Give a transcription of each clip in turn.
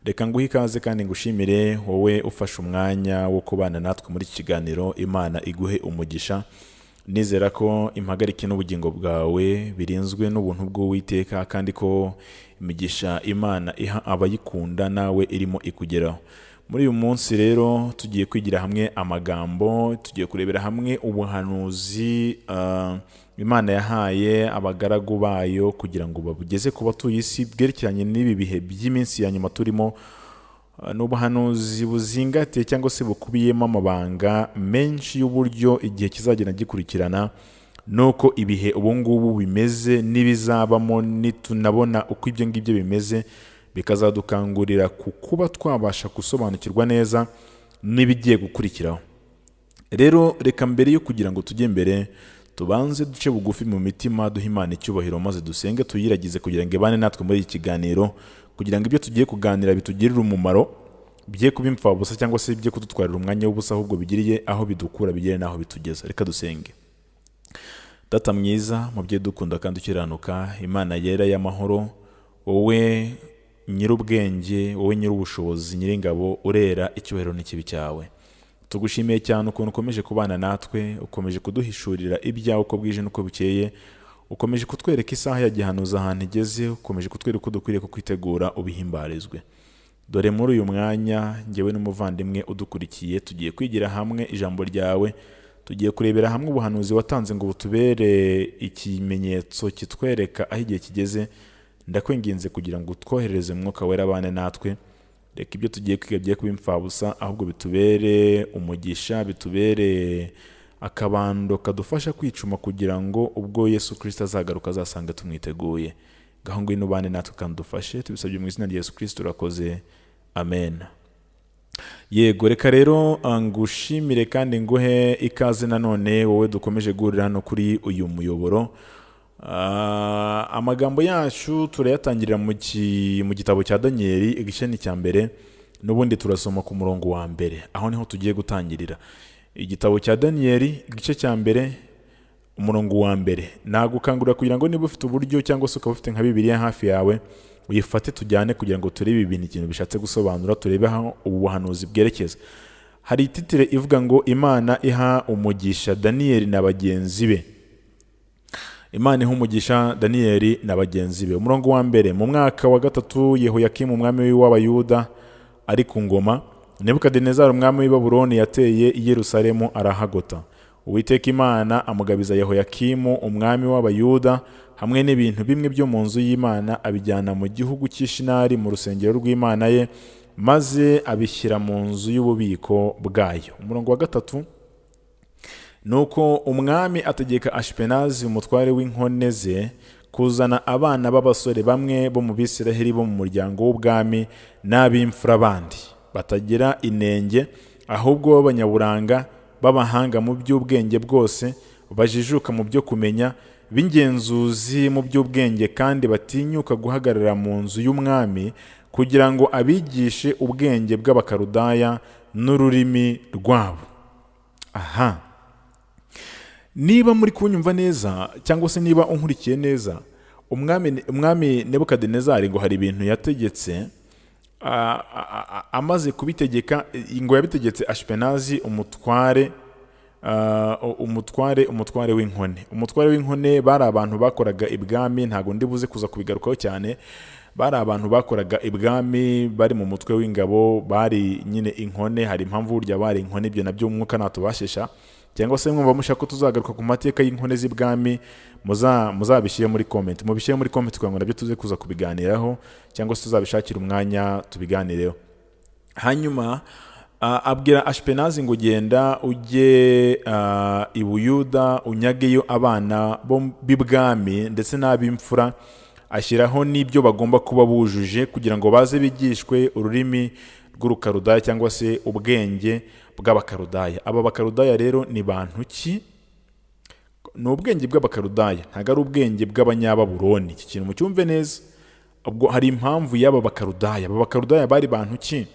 Reka nguhe ikaze kandi ngushimire wowe ufashe umwanya wo kubana natwe muri iki kiganiro. Imana iguhe umugisha. Nizera ko impagarike n'ubugingo bwawe birinzwe n'ubuntu bw'Uwiteka, kandi ko imigisha Imana iha abayikunda nawe irimo ikugeraho. Muri uyu munsi rero tugiye kwigira hamwe amagambo, tugiye kurebera hamwe ubuhanuzi Imana yahaye abagaragu bayo kugira ngo babugeze ku batuye isi, bwerekeranye n'ibi bihe by'iminsi ya nyuma turimo. Ni ubuhanuzi buzingatiye cyangwa se bukubiyemo amabanga menshi y'uburyo igihe kizagenda gikurikirana, nuko ibihe ubu ngubu bimeze n'ibizabamo, nitunabona uko ibyo ngibyo bimeze bikazadukangurira ku kuba twabasha gusobanukirwa neza n'ibigiye gukurikiraho. Rero reka mbere yo kugira ngo tujye mbere tubanze duce bugufi mu mitima, duhe Imana icyubahiro, maze dusenge tuyiragize kugira ngo ibane natwe muri iki kiganiro, kugira ngo ibyo tugiye kuganira bitugirire umumaro, bigiye kuba impfabusa cyangwa se bigiye kudutwarira umwanya w'ubusa, ahubwo bigiriye aho bidukura, bigire n'aho bitugeza. Reka dusenge. Data mwiza, mubyeyi dukunda kandi ukiranuka, Imana yera y'amahoro, wowe nyir'ubwenge, wowe nyir'ubushobozi, nyir'ingabo, urera, icyubahiro n'ikibi cyawe. Tugushimiye cyane ukuntu ukomeje kubana natwe, ukomeje kuduhishurira ibyawe uko bwije n'uko bukeye, ukomeje kutwereka isaha ya gihanuzi ahantu igeze, ukomeje kutwereka uko dukwiriye kukwitegura, ubihimbarizwe. Dore muri uyu mwanya njyewe n'umuvandimwe udukurikiye tugiye kwigira hamwe ijambo ryawe, tugiye kurebera hamwe ubuhanuzi watanze ngo butubere ikimenyetso kitwereka aho igihe kigeze. Ndakwinginze kugira ngo utwoherereze Mwuka Wera abane natwe, reka ibyo tugiye kwiga bigiye kuba impfabusa, ahubwo bitubere umugisha, bitubere akabando kadufasha kwicuma, kugira ngo ubwo Yesu Kristo azagaruka azasanga tumwiteguye. Ngaho ngwino ubane natwe kandi dufashe, tubisabye mu izina rya Yesu Kristo, urakoze, amen. Yego, reka rero ngushimire kandi nguhe ikaze nanone wowe dukomeje guhurira hano kuri uyu muyoboro. Amagambo yacu turayatangirira mu gitabo cya Daniyeli, igice ni cya mbere, n'ubundi turasoma ku murongo wa mbere. Aho niho tugiye gutangirira. Igitabo cya Daniyeli, igice cya mbere, umurongo wa mbere. Nagukangurira kugira ngo niba ufite uburyo cyangwa se ukaba ufite nka Bibiliya hafi yawe, uyifate tujyane kugira ngo turebe ibintu ikintu bishatse gusobanura, turebe aho ubuhanuzi bwerekeza. Hari ititire ivuga ngo Imana iha umugisha Daniyeli na bagenzi be. Imana iha umugisha Daniyeli na bagenzi be. Umurongo wa mbere. Mu mwaka wa gatatu Yehoyakimu umwami w'Abayuda ari ku ngoma, Nebukadinezari umwami w'i Babuloni yateye i Yerusalemu arahagota. Uwiteka Imana amugabiza Yehoyakimu umwami w'Abayuda hamwe n'ibintu bimwe byo mu nzu y'Imana, abijyana mu gihugu cy'Ishinari mu rusengero rw'Imana ye, maze abishyira mu nzu y'ububiko bwayo. Umurongo wa gatatu. Nuko umwami ategeka Ashipenazi umutware w'inkone ze kuzana abana b'abasore bamwe bo mu Bisiraheli bo mu muryango w'ubwami n'ab'imfura bandi batagira inenge, ahubwo b'abanyaburanga, b'abahanga mu by'ubwenge bwose, bajijuka mu byo kumenya, b'ingenzuzi mu by'ubwenge, kandi batinyuka guhagarara mu nzu y'umwami, kugira ngo abigishe ubwenge bw'Abakaludaya n'ururimi rwabo. Aha, niba muri kunyumva neza cyangwa se niba unkurikiye neza, umwami Nebukadinezari ngo hari ibintu yategetse, amaze kubitegeka ngo yabitegetse Ashipenazi umutware w'inkone. Umutware w'inkone bari abantu bakoraga ibwami, ntago ndi buze kuza kubigarukaho cyane. Bari abantu bakoraga ibwami, bari mu mutwe w'ingabo, bari nyine inkone. Hari impamvu burya bari inkone, ibyo nabyo umwuka natubashisha, cyangwa se mwumva mushaka ko tuzagaruka ku mateka y'inkone z'ibwami, muzabishyire muri comment, mubishyire muri comment kugira ngo nabyo tuze kuza kubiganiraho, cyangwa se tuzabishakira umwanya tubiganireho. Hanyuma abwira Ashipenazi ngo genda ujye i Buyuda unyageyo abana b'ibwami ndetse n'ab'imfura, ashyiraho n'ibyo bagomba kuba bujuje kugira ngo baze bigishwe ururimi rw'Urukaludaya cyangwa se ubwenge bw'Abakaludaya. Aba Bakaludaya rero ni bantu ki? Ni ubwenge bw'Abakaludaya, ntabwo ari ubwenge bw'Abanyababuloni. Iki kintu mucyumve neza. Ubwo hari impamvu y'aba Bakaludaya. Aba Bakaludaya bari bantu ki?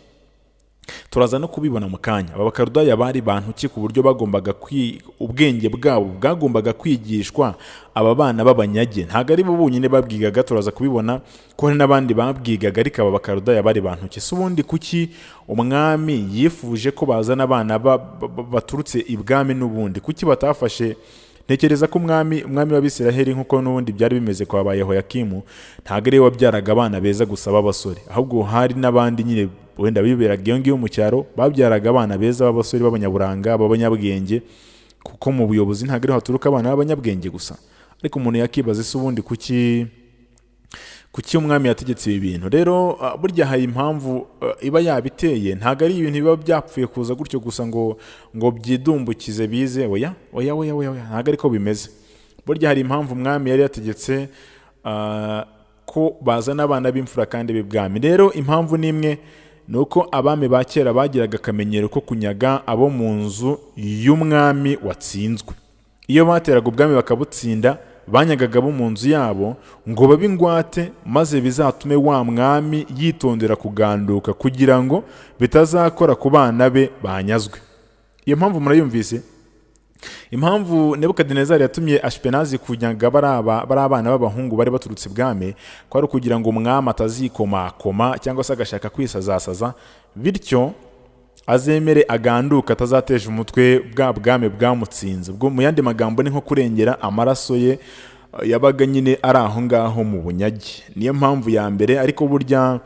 turaza no kubibona mu kanya. Aba bakaludaya bari bantu ki ku buryo bagombaga ubwenge bwabo bwagombaga kwigishwa aba bana b'abanyage. Ntabwo ari bo bonyine babwigaga, turaza kubibona ko hari n'abandi babwigaga, ariko aba bakaludaya bari bantu ki? Se ubundi kuki umwami yifuje ko bazana abana baturutse ibwami? N'ubundi kuki batafashe? Ntekereza ko umwami w'Abisiraheli nk'uko n'ubundi byari bimeze kwa ba Yehoyakimu, ntabwo ari we wabyaraga abana beza gusa b'abasore, ahubwo hari n'abandi nyine wenda biberaga iyo ngiyo mu cyaro, babyaraga abana beza b'abasore b'abanyaburanga, b'abanyabwenge, kuko mu buyobozi ntabwo ariho haturuka abana b'abanyabwenge gusa. Ariko umuntu yakibaza, se ubundi kuki umwami yategetse ibi bintu? Rero burya hari impamvu iba yabiteye. Ntabwo ari ibintu biba byapfuye kuza gutyo gusa ngo byidumbukize bize. Oya, ntabwo ariko bimeze. Burya hari impamvu umwami yari yategetse ko bazana abana b'imfura kandi b'ibwami. Rero impamvu ni imwe, ni uko abami ba kera bagiraga akamenyero ko kunyaga abo mu nzu y'umwami watsinzwe. Iyo bateraga ubwami bakabutsinda, banyagaga abo mu nzu yabo ngo babe ingwate, maze bizatume wa mwami yitondera kuganduka, kugira ngo bitazakora ku bana be banyazwe. Iyo mpamvu murayumvise? Impamvu Nebukadinezari yatumye Ashpenazi kunyaga bari abana b'abahungu bari baturutse ibwami, ko ari ukugira ngo umwami atazikomakoma cyangwa se agashaka kwisazasaza, bityo azemere aganduka, atazateje umutwe bwa bwami bwamutsinze. Ubwo mu yandi magambo ni nko kurengera amaraso ye yabaga nyine ari aho ngaho mu bunyage. Niyo mpamvu ya mbere. Ariko burya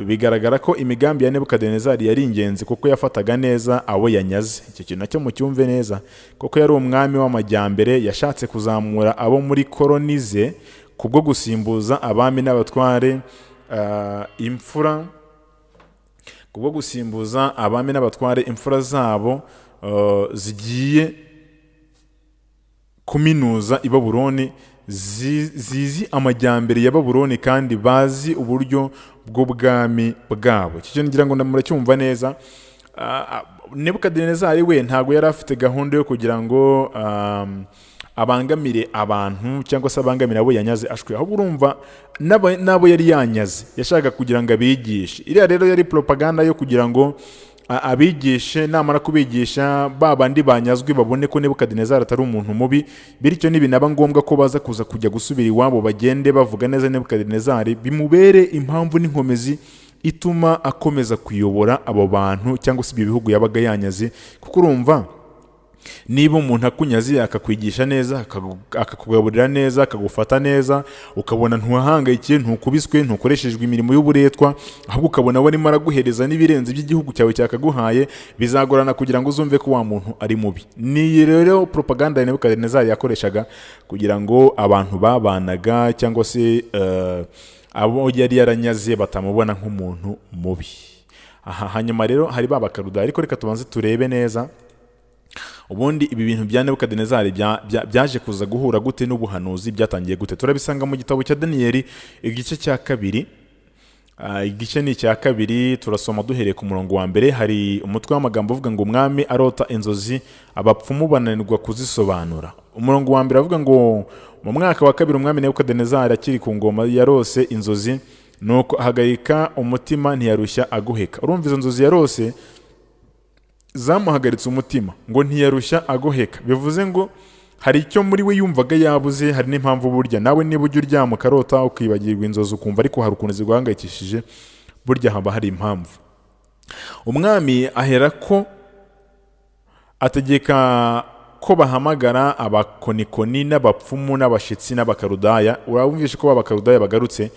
bigaragara ko imigambi ya Nebukadinezari yari ingenzi, kuko yafataga neza abo yanyaze. Icyo kintu nacyo mucyumve neza, kuko yari umwami w'amajyambere. Yashatse kuzamura abo muri koloni ze kubwo gusimbuza abami n'abatware imfura, kubwo gusimbuza abami n'abatware imfura zabo zigiye kuminuza i Babuloni, zizi amajyambere ya Babuloni kandi bazi uburyo bw'ubwami bwabo. Icyo ngira ngo muracyumva neza. Nebukadinezari we ntabwo yari afite gahunda yo kugira ngo abangamire abantu cyangwa se abangamire abo yanyaze ashwe, ahubwo urumva nabo yari yanyaze yashaka kugira ngo abigishe. Iriya rero yari propaganda yo kugira ngo abigishe, namara kubigisha babandi banyazwe babone ko Nebukadinezari atari umuntu mubi, bityo nibinaba ngombwa ko baza kujya gusubira iwabo bagende bavuga neza Nebukadinezari, bimubere impamvu n'inkomezi ituma akomeza kuyobora abo bantu cyangwa se ibyo bihugu yabaga yanyaze. Kuko urumva, niba umuntu akunyaze akakwigisha neza, akakugaburira neza, akagufata neza, ukabona ntuhahangayikiye, ntukubiswe, ntukoreshejwe imirimo y'uburetwa, ahubwo ukabona we arimo araguhereza n'ibirenze by'igihugu cyawe cyakaguhaye, bizagorana kugira ngo uzumve ko wa muntu ari mubi. Ni rero propaganda ya Nebukadinezari yakoreshaga kugira ngo abantu babanaga cyangwa se abo yari yaranyaze batamubona nk'umuntu mubi. Hanyuma rero hari ba bakaludaya. Ariko reka tubanze turebe neza ubundi ibi bintu bya Nebukadinezari byaje kuza guhura gute n'ubuhanuzi, byatangiye gute. Turabisanga mu gitabo cya Daniyeli igice cya kabiri. Igice ni icya kabiri, turasoma duhereye ku murongo wa mbere. Hari umutwe w'amagambo uvuga ngo umwami arota inzozi, abapfumu bananirwa kuzisobanura. Umurongo wa mbere avuga ngo mu mwaka wa kabiri umwami Nebukadinezari akiri ku ngoma yarose inzozi, nuko ahagarika umutima ntiyarushya aguheka. Urumva izo nzozi yarose zamuhagaritse umutima ngo ntiyarushya agoheka. Bivuze ngo hari icyo muri we yumvaga yabuze. Hari n'impamvu burya nawe niba ujya uryama ukarota ukibagirwa inzozi ukumva ariko hari ukuntu ziguhangayikishije, burya haba hari impamvu. Umwami ahera ko ategeka ko bahamagara abakonikoni n'abapfumu n'abashitsi n'abakaludaya. Urabumvishe ko abakaludaya bagarutse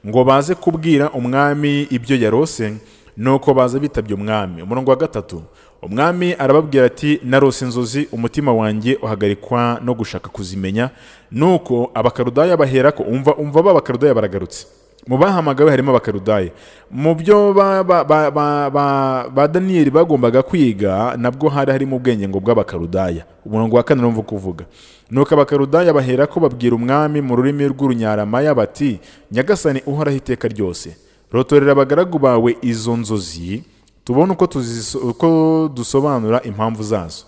ngo baze kubwira umwami ibyo yarose, nuko baza bitabye umwami. Umurongo wa gatatu, umwami arababwira ati narose inzozi, umutima wanjye uhagarikwa no gushaka kuzimenya. Nuko abakaludaya bahera ko umva b'abakaludaya baragarutse. Mu bahamagawe harimo abakaludaya. Mu byo ba Daniyeli bagombaga kwiga nabwo hari harimo ubwenge ngo bw'abakaludaya. Umurongo wa kane urumva kuvuga, nuko abakaludaya bahera ko babwira umwami mu rurimi rw'urunyaramaya bati nyagasani uhoraho iteka ryose, rotorera abagaragu bawe izo nzozi tubone uko dusobanura impamvu zazo.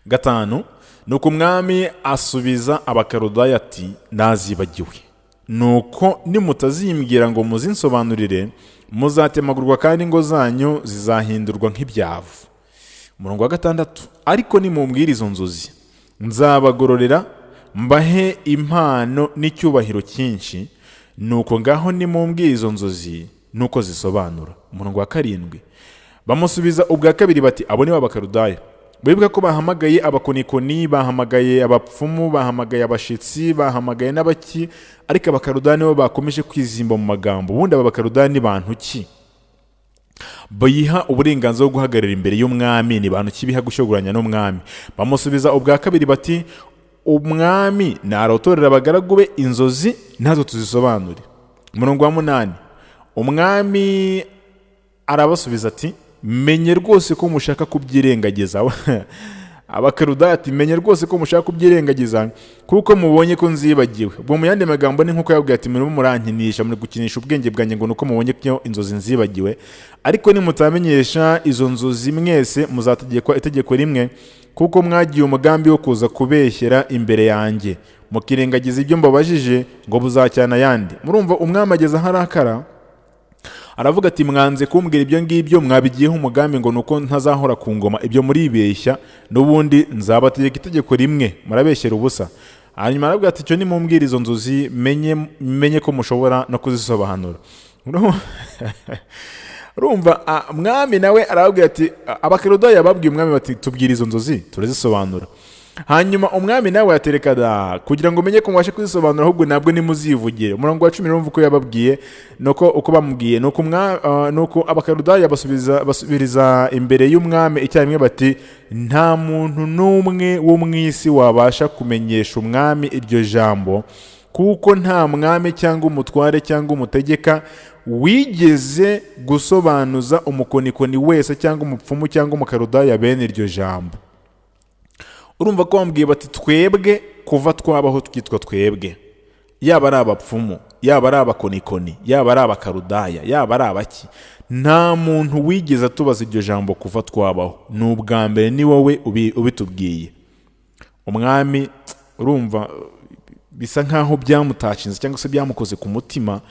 Gatanu, nuko umwami asubiza abakaludaya ati nazibagiwe. nuko nimutazimbwira ngo muzinsobanurire, muzatemagurwa kandi ingo zanyu zizahindurwa nk'ibyavu. Umurongo wa 6, ariko nimumbwira izo nzozi nzabagororera, mbahe impano n'icyubahiro cyinshi, nuko ngaho nimumbwira izo nzozi nuko zisobanura. Umurongo wa 7, bamusubiza ubwa kabiri bati, abo ni b'Abakaludaya. Bibuka ko bahamagaye abakonikoni, bahamagaye abapfumu, bahamagaye abashitsi, bahamagaye n'abaki, ariko Abakaludaya nibo bakomeje kwizimba mu magambo. Ubundi Abakaludaya ni bantu ki? Bayiha uburenganzira bwo guhagarara imbere y'umwami, ni bantu ki biha gushogoranya n'umwami? Bamusubiza ubwa kabiri bati, umwami narotorera abagaragu be inzozi nazo tuzisobanure. Umurongo wa 8, umwami arabasubiza ati, menye rwose ko mushaka kubyirengagiza. Abakaludaya ati, menye rwose ko mushaka kubyirengagiza kuko mubonye ko nzibagiwe. Ubwo mu yandi magambo ni nkuko yabwiye ati, murimo murankinisha, muri gukinisha ubwenge bwanjye ngo nuko mubonye ko inzozi nzibagiwe. Ariko nimutamenyesha izo nzozi mwese muzategekwa itegeko rimwe, kuko mwagiye umugambi wo kuza kubeshyera imbere yanjye, mukirengagiza ibyo mbabajije ngo buzacyana ayandi. Murumva umwami ageze aho arakara, aravuga ati, mwanze kumbwira ibyo ngibyo, mwabigiyeho umugambi ngo nuko ntazahora ku ngoma, ibyo muribeshya, n'ubundi nzabategeka itegeko rimwe, murabeshyera ubusa. Hanyuma aravuga ati, cyo nimumbwira izo nzozi menye ko mushobora no kuzisobanura. Urumva mwami nawe arababwira ati, Abakaludaya babwiye umwami bati, tubwire izo nzozi turazisobanura. Hanyuma umwami nawe atereka kugira ngo umenye ko mwashe kuzisobanura, ahubwo nabwo nimuzivugire. Umurongo wa 10 urumva uko yababwiye, uko bamubwiye, nuko Abakaludaya basubiriza imbere y'umwami icyarimwe bati, nta muntu n'umwe wo mu isi wabasha kumenyesha umwami iryo jambo, kuko nta mwami cyangwa umutware cyangwa umutegeka wigeze gusobanuza umukonikoni wese cyangwa umupfumu cyangwa umukaludaya bene iryo jambo. Urumva ko bambwiye bati, twebwe kuva twabaho twitwa twebwe, yaba ari abapfumu, yaba ari abakonikoni, yaba ari abakaludaya, yaba ari abaki, nta muntu wigeze atubaza iryo jambo kuva twabaho. Ni ubwa mbere, ni wowe ubitubwiye. Umwami urumva bisa nkaho byamutacinze cyangwa se byamukoze ku mutima.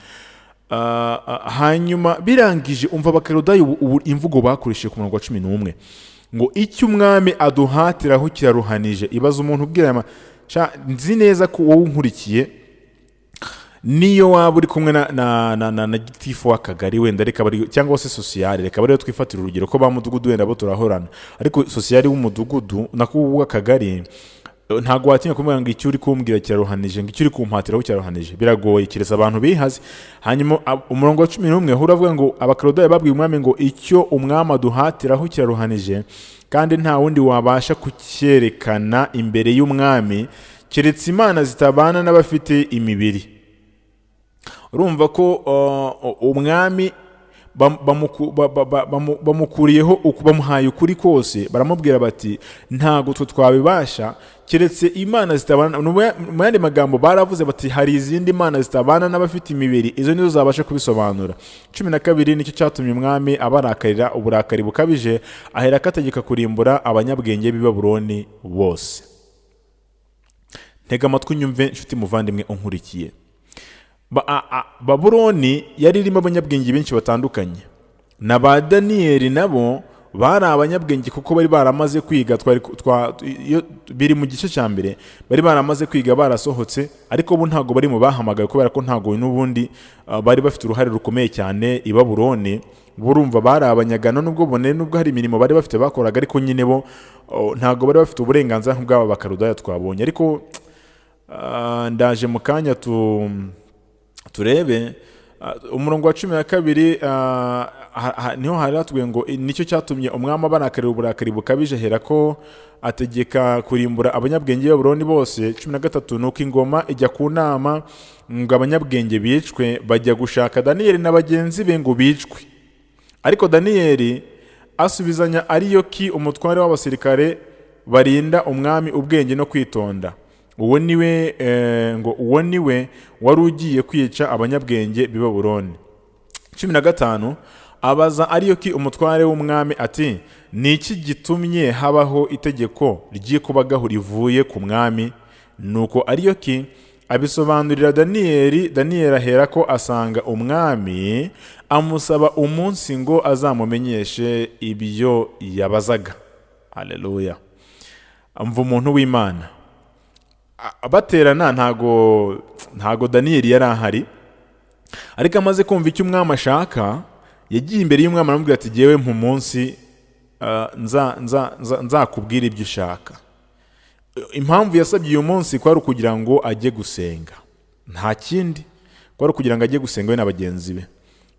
Hanyuma birangije, umva Abakaludaya imvugo bakoresheje ku murongo wa 11 ngo, icyo umwami aduhatiraho kiraruhanije. Ibaza umuntu ubwira nzi neza ko wowe unkurikiye, niyo waba uri kumwe na gitifu w'akagari wenda, reka bari cyangwa se sosiyali, reka bari twifatira urugero ko ba mudugudu wenda bo turahorana, ariko sosiyali w'umudugudu nako w'akagari ntago watinya kumubwira ngo icyo uri kumbwira kiraruhanije, ngo icyo uri kumpatiraho kiraruhanije. Biragoye, kireza abantu bihaze. Hanyuma umurongo wa 11 uravuga ngo, Abakaludaya babwiye umwami ngo, icyo umwami aduhatiraho kiraruhanije, kandi nta wundi wabasha kucyerekana imbere y'umwami keretse imana zitabana n'abafite imibiri. Urumva ko umwami bamukuriyeho, bamuhaye ukuri kose, baramubwira bati, ntago twe twabibasha keretse imana zitabana. Mu yandi magambo baravuze bati, hari izindi mana zitabana n'abafite imibiri, izo nizo zabasha kubisobanura. 12 nicyo cyatumye umwami abarakarira uburakari bukabije, ahera akategeka kurimbura abanyabwenge b'i Babuloni bose. Ntega amatwi unyumve, nshuti muvandimwe unkurikiye. Babuloni yari irimo abanyabwenge benshi batandukanye, na ba Daniyeli nabo bari abanyabwenge kuko bari baramaze kwiga. Biri mu gice cya mbere, bari baramaze kwiga, barasohotse, ariko bo ntago bari mu bahamagaye, kubera ko ntago n'ubundi bari bafite uruhare rukomeye cyane i Babuloni. Burumva bari abanyagano, nubwo hari imirimo bari bafite bakoraga, ariko nyine bo ntago bari bafite uburenganzira nk'ubw'aba Bakaludaya twabonye. Ariko ndaje mu kanya turebe umurongo wa 12. Niho hari hatubwiye ngo, nicyo cyatumye umwami abarakarira uburakari bukabije, hera ko ategeka kurimbura abanyabwenge b'i Babuloni bose. 13, nuko ingoma ijya ku nama ngo abanyabwenge bicwe, bajya gushaka Daniyeli na bagenzi be ngo bicwe. Ariko Daniyeli asubizanya Ariyoki, umutware w'abasirikare barinda umwami ubwenge no kwitonda. Uwo niwe wari ugiye kwica abanyabwenge b'i Babuloni. 15, abaza Ariyoki umutware w'umwami ati, ni iki gitumye habaho itegeko ry'ikubagahu rivuye ku mwami? Nuko Ariyoki abisobanurira Daniyeli ahera ko asanga umwami amusaba umunsi ngo azamumenyeshe ibyo yabazaga. Haleluya. Amva umuntu w'Imana baterana, ntago Daniyeli yari ahari, ariko amaze kumva icyo umwami ashaka yagiye imbere y'umwami aramubwira ati jyewe mu munsi nzakubwira ibyo ushaka. Impamvu yasabye uyu munsi kwari ukugira ngo ajye gusenga, nta kindi, kwari ukugira ngo ajye gusenga we na bagenzi be.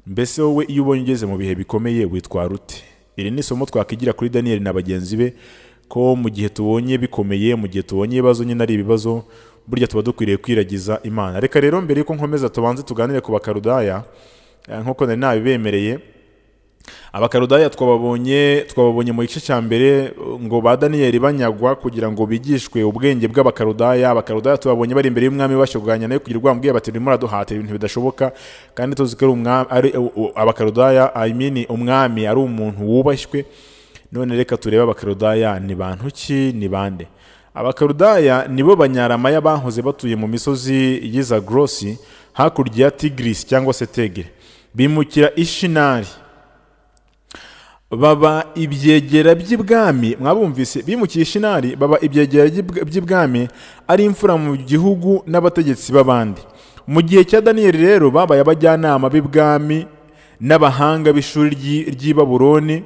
Mbese wowe iyo ubonye ugeze mu bihe bikomeye witwara ute? Iri ni isomo twakigira kuri Daniyeli na bagenzi be, ko mu gihe tubonye bikomeye, mu gihe tubonye ibibazo nyine ari ibibazo, burya tuba dukwiriye kwiragiza Imana. Reka rero mbere yuko nkomeza tubanze tuganire ku bakarudaya nk'uko nari nabibemereye. Abakarudaya twababonye mu gice cya mbere ngo ba Daniyeli banyagwa kugira ngo bigishwe ubwenge bw'abakarudaya. Abakarudaya tubabonye bari imbere y'umwami bashyoganya nayo kugira ngo bamubwiye bati urimo uraduhatira ibintu bidashoboka, kandi tuzi ko ari abakarudaya, umwami ari umuntu wubashywe. None reka turebe abakarudaya ni bantu ki, ni bande? Abakarudaya nibo banyaramaya bahoze batuye mu misozi y'Izagrosi hakurya ya Tigris cyangwa se Tegere, bimukira Ishinari, baba ibyegera by'ibwami. Mwabumvise, bimukiye Ishinari baba ibyegera by'ibwami, ari imfura mu gihugu n'abategetsi b'abandi. Mu gihe cya Daniyeli rero babaye abajyanama b'ibwami n'abahanga b'ishuri ry'i Babuloni,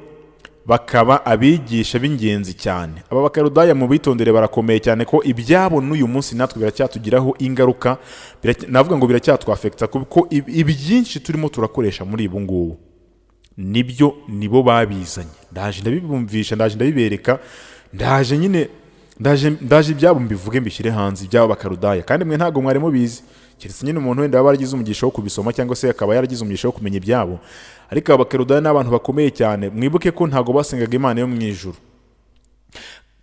bakaba abigisha b'ingenzi cyane. Aba bakarudaya mu bitondere barakomeye cyane, ko ibyabo n'uyu munsi natwe biracyatugiraho ingaruka, navuga ngo biracyatwafekta, kuko ibyinshi turimo turakoresha muri ubu ngubu nibo babizanye. Ndaje ndabibumvisha, ndaje ndabibereka, ndaje ibyabo mbivuge mbishyire hanze, ibyabo bakarudaya, kandi mwe ntago mwari mubizi, keretse nyine umuntu wenda yaragize umugisha wo kubisoma cyangwa se akaba yaragize umugisha wo kumenya ibyabo. Ariko abakarudaya n'abantu bakomeye cyane. Mwibuke ko ntago basengaga Imana yo mu ijuru,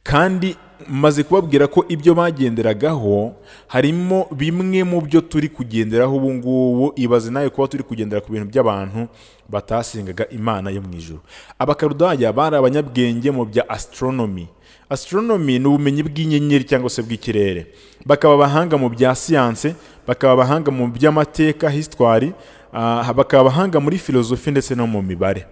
kandi maze kubabwira ko ibyo bagenderagaho harimo bimwe mu byo turi kugenderaho ubu ngubu. Ibaze nawe kuba turi kugendera ku bintu by'abantu batasengaga Imana yo mu ijuru. Abakarudaya bari abanyabwenge mu bya astronomy. Astronomy ni ubumenyi bw'inyenyeri cyangwa se bw'ikirere. Bakaba abahanga mu bya siyanse, bakaba abahanga mu by'amateka history, bakaba abahanga muri filozofi ndetse no mu mibare.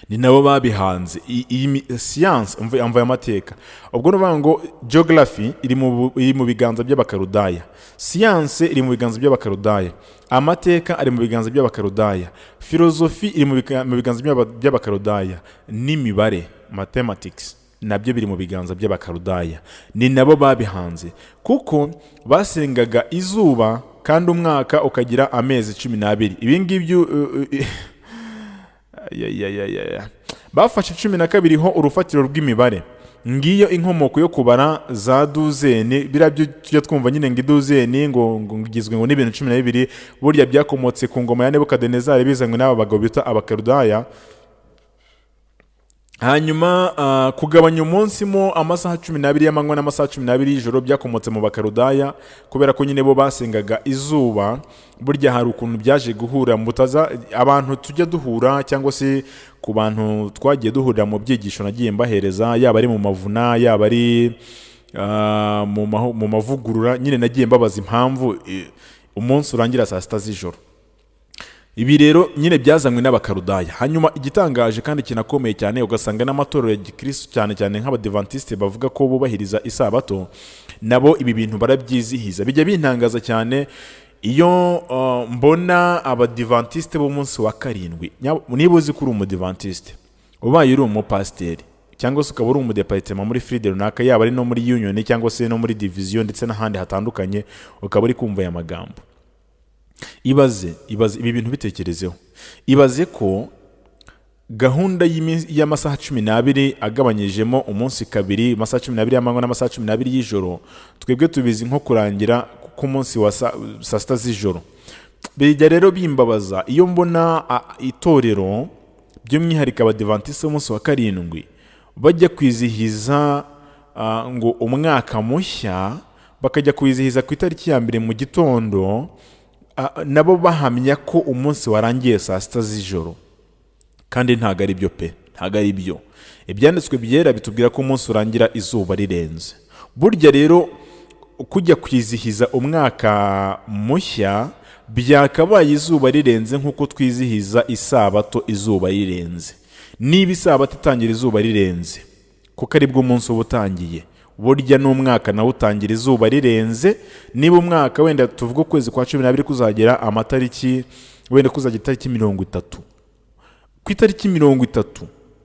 Ni nabo babihanze iyi siyanse amva y'amateka. Ubwo nuvuga ngo geography iri mu biganza by'abakarudaya, siyanse iri mu biganza by'abakarudaya, amateka ari mu biganza by'abakarudaya, filozofi iri mu biganza by'abakarudaya, n'imibare mathematics nabyo biri mu biganza by'abakarudaya. Ni nabo babihanze, kuko basengaga izuba kandi umwaka ukagira amezi 12. Ibi ngibyo bafashe 12 ho urufatiro rw'imibare. Ngiyo inkomoko yo kubara za duzeni. Birabyo tujya twumva nyine ngo iduzeni ngo ngizwe ngo n'ibintu 12, burya byakomotse ku ngoma ya Nebukadinezari bizanywe n'aba bagabo bita abakarudaya. Hanyuma kugabanya umunsi mo amasaha 12 y'amanywa n'amasaha 12 y'ijoro byakomotse mu bakarudaya, kubera ko nyine bo basengaga izuba. Burya hari ukuntu byaje guhura mutaza abantu tujya duhura, cyangwa se ku bantu twagiye duhurira mu byigisho nagiye mbahereza, yaba ari mu mavuna, yaba ari mu mavugurura, nyine nagiye mbabaza impamvu umunsi urangira saa 6 z'ijoro. Ibi rero nyine byazanywe n'abakarudaya. Hanyuma igitangaje kandi kinakomeye cyane, ugasanga n'amatorero ya Gikristo cyane cyane nk'abadivantiste bavuga ko bubahiriza isabato, nabo ibi bintu barabyizihiza. Bijya bintangaza cyane iyo mbona abadivantiste b'umunsi wa karindwi. Niba uzi ko uri umudivantiste, ubaye uri umupasiteri, cyangwa se ukaba uri umudepartement muri Fride runaka, yaba ari no muri union cyangwa se no muri division ndetse n'ahandi hatandukanye, ukaba uri kumva aya magambo. Ibaze ibi bintu bitekerezeho. Ibaze ko gahunda y'amasaha 12 agabanyijemo umunsi kabiri, amasaha 12 y'amanywa n'amasaha 12 y'ijoro, twebwe tubizi nko kurangira ku munsi wa saa 6 z'ijoro. Bijya rero bimbabaza iyo mbona itorero by'umwihariko abadivantiste umunsi wa karindwi bajya kwizihiza ngo umwaka mushya, bakajya kwizihiza ku itariki ya mbere mu gitondo, nabo bahamya ko umunsi warangiye saa 6 z'ijoro. Kandi ntago ari byo pe, ntago ari byo. Ibyanditswe byera bitubwira ko umunsi urangira izuba rirenze. Burya rero kujya kwizihiza umwaka mushya byakabaye izuba rirenze nk'uko twizihiza isabato izuba rirenze. Niba isabato itangira izuba rirenze kuko ari bwo umunsi uba utangiye, burya n'umwaka nawe utangira izuba rirenze. Niba umwaka wenda tuvuga ukwezi kwa 12 kuzagera amatariki wenda kuzagera itariki 30, ku itariki 30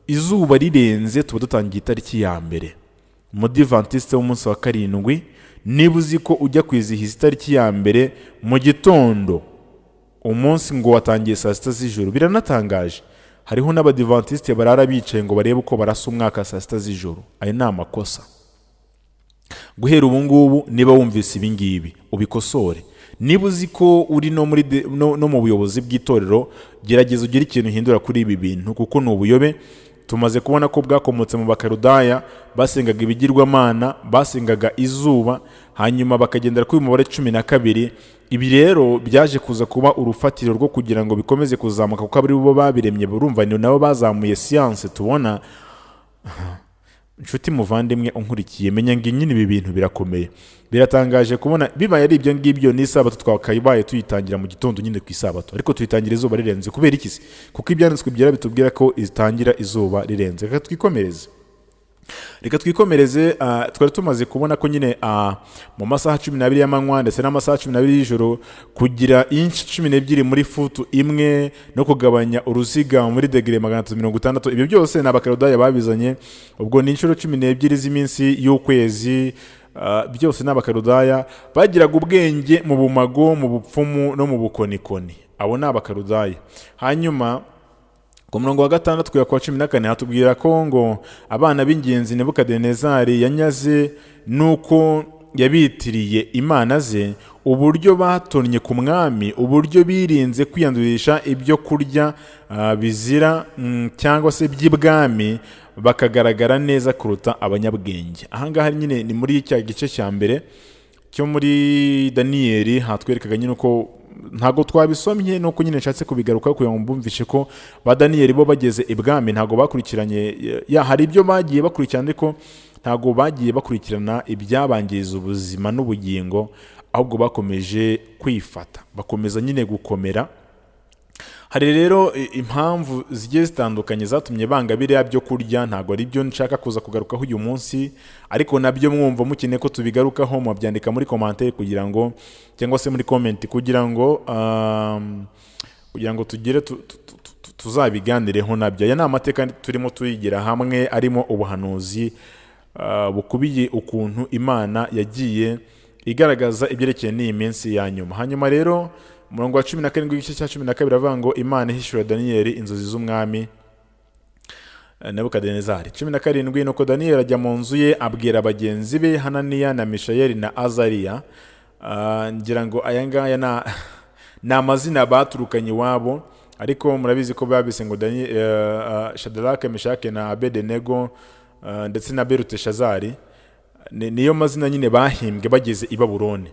izuba rirenze tuba dutangiye itariki ya mbere. Umudivantiste w'umunsi wa karindwi, niba uzi ko ujya kwizihiza itariki ya mbere mu gitondo, umunsi ngo watangiye saa 6 z'ijoro, biranatangaje. Hariho n'abadivantiste barara bicaye ngo barebe uko barasa umwaka saa 6 z'ijoro. Ayo ni amakosa. Guhera ubu ngubu niba wumvise ibi ngibi ubikosore. Niba uzi ko uri no mu buyobozi bw'itorero, gerageza ugire ikintu uhindura kuri ibi bintu kuko ni ubuyobe. Tumaze kubona ko bwakomotse mu bakarudaya, basengaga ibigirwamana, basengaga izuba, hanyuma bakagendera kuri umubare 12. Ibi rero byaje kuza kuba urufatiro rwo kugira ngo bikomeze kuzamuka kuko abari bo babiremye. Burumva ni nabo bazamuye siyanse tubona. Nshuti muvandimwe unkurikiye, menya ngo nyine ibi bintu birakomeye, biratangaje kubona bibaye ari ibyo ngibyo. N'isabato twakayibaye tuyitangira mu gitondo nyine ku isabato, ariko tuyitangira izuba rirenze. Kubera iki? Kuko ibyanditswe byera bitubwira ko itangira izuba rirenze. Reka twikomereze. Twari tumaze kubona ko nyine mu masaha 12 y'amanywa ndetse n'amasaha 12 y'ijoro kugira inshi 12 muri futu imwe no kugabanya uruziga muri degere 360. Ibyo byose n'abakarudaya babizanye. Ubwo ni inshuro 12 z'iminsi y'ukwezi. Byose n'abakarudaya bagiraga ubwenge mu bumago, mu bupfumu no mu bukonikoni. Abo ni abakarudaya. Hanyuma ku murongo wa 6 kuya kwa 14 hatubwira ko ngo abana b'ingenzi Nebukadinezari yanyaze nuko yabitiriye imana ze, uburyo batonnye ku mwami, uburyo birinze kwiyandurisha ibyo kurya bizira cyangwa se by'ibwami, bakagaragara neza kuruta abanyabwenge. Ahangaha nyine ni muri cya gice cya mbere cyo muri Daniyeli. Hatwerekaga nyine uko ntago twabisomye nuko nyine nshatse kubigaruka kugira ngo mbumvishe ko ba Daniyeli bo bageze ibwami ntago bakurikiranye. Hari ibyo bagiye bakurikirana ariko ntago bagiye bakurikirana ibyabangiriza ubuzima n'ubugingo, ahubwo bakomeje kwifata, bakomeza nyine gukomera. Hari rero impamvu zigiye zitandukanye zatumye banga biriya byo kurya. Ntago ari byo nshaka kuza kugarukaho uyu munsi, ariko nabyo mwumva mukeneye ko tubigarukaho, mubyandika muri commentaire kugira ngo, cyangwa se muri comment kugira ngo tugire tuzabiganireho nabyo. Aya ni amateka turimo tuyigira hamwe, arimo ubuhanuzi bukubiye ukuntu Imana yagiye igaragaza ibyerekeye n'iyi minsi ya nyuma. Hanyuma rero umurongo wa 17 igice cya 12 avuga ngo Imana ihishura Daniyeli inzozi z'umwami Nebukadinezari. 17 nuko Daniyeli ajya mu nzu ye abwira bagenzi be Hananiya na Mishayeli na Azariya. Ngira ngo aya ngaya ni amazina baturukanye iwabo, ariko murabizi ko babise ngo Shadarake, Meshake na Abedenego ndetse na Beruteshazari. Niyo mazina nyine bahimbwe bageze i Babuloni.